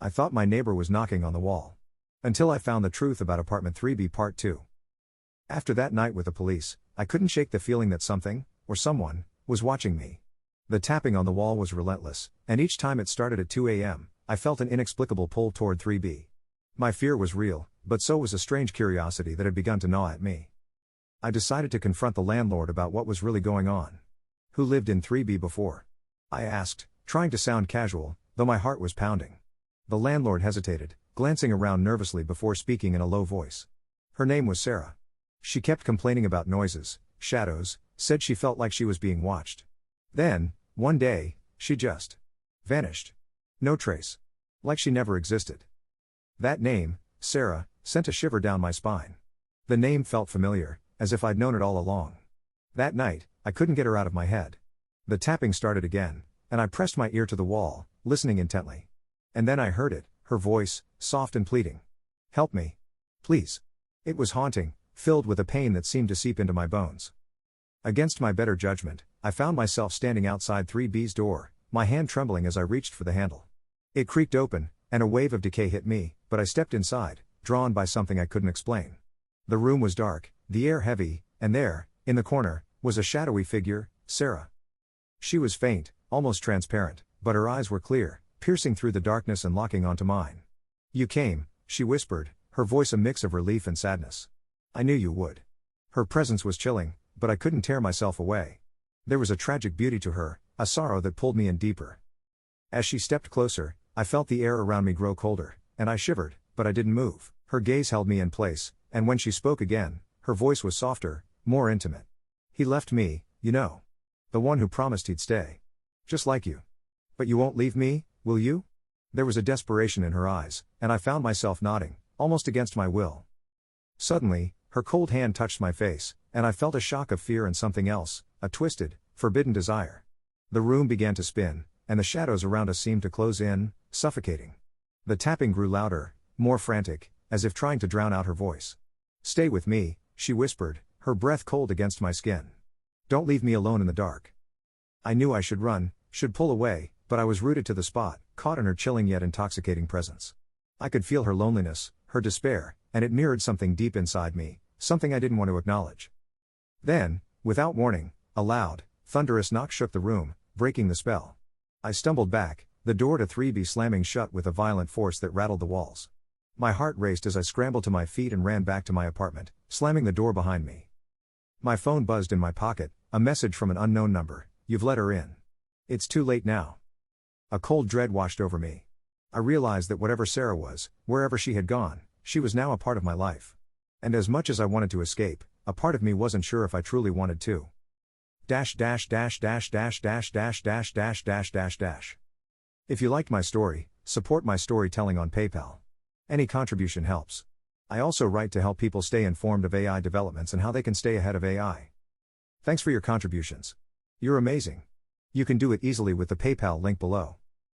I thought my neighbor was knocking on the wall. Until I found the truth about apartment 3B Part 2. After that night with the police, I couldn't shake the feeling that something, or someone, was watching me. The tapping on the wall was relentless, and each time it started at 2 a.m., I felt an inexplicable pull toward 3B. My fear was real, but so was a strange curiosity that had begun to gnaw at me. I decided to confront the landlord about what was really going on. Who lived in 3B before? I asked, trying to sound casual, though my heart was pounding. The landlord hesitated, glancing around nervously before speaking in a low voice. Her name was Sarah. She kept complaining about noises, shadows, said she felt like she was being watched. Then, one day, she just vanished. No trace. Like she never existed. That name, Sarah, sent a shiver down my spine. The name felt familiar, as if I'd known it all along. That night, I couldn't get her out of my head. The tapping started again, and I pressed my ear to the wall, listening intently. And then I heard it, her voice, soft and pleading. Help me. Please. It was haunting, filled with a pain that seemed to seep into my bones. Against my better judgment, I found myself standing outside 3B's door, my hand trembling as I reached for the handle. It creaked open, and a wave of decay hit me, but I stepped inside, drawn by something I couldn't explain. The room was dark, the air heavy, and there, in the corner, was a shadowy figure, Sarah. She was faint, almost transparent, but her eyes were clear, piercing through the darkness and locking onto mine. You came, she whispered, her voice a mix of relief and sadness. I knew you would. Her presence was chilling, but I couldn't tear myself away. There was a tragic beauty to her, a sorrow that pulled me in deeper. As she stepped closer, I felt the air around me grow colder, and I shivered, but I didn't move. Her gaze held me in place, and when she spoke again, her voice was softer, more intimate. He left me, you know. The one who promised he'd stay. Just like you. But you won't leave me, will you? There was a desperation in her eyes, and I found myself nodding, almost against my will. Suddenly, her cold hand touched my face, and I felt a shock of fear and something else, a twisted, forbidden desire. The room began to spin, and the shadows around us seemed to close in, suffocating. The tapping grew louder, more frantic, as if trying to drown out her voice. Stay with me, she whispered, her breath cold against my skin. Don't leave me alone in the dark. I knew I should run, should pull away, but I was rooted to the spot, caught in her chilling yet intoxicating presence. I could feel her loneliness, her despair, and it mirrored something deep inside me, something I didn't want to acknowledge. Then, without warning, a loud, thunderous knock shook the room, breaking the spell. I stumbled back, the door to 3B slamming shut with a violent force that rattled the walls. My heart raced as I scrambled to my feet and ran back to my apartment, slamming the door behind me. My phone buzzed in my pocket, a message from an unknown number. You've let her in. It's too late now. A cold dread washed over me. I realized that whatever Sarah was, wherever she had gone, she was now a part of my life. And as much as I wanted to escape, a part of me wasn't sure if I truly wanted to. If you liked my story, support my storytelling on PayPal. Any contribution helps. I also write to help people stay informed of AI developments and how they can stay ahead of AI. Thanks for your contributions. You're amazing. You can do it easily with the PayPal link below.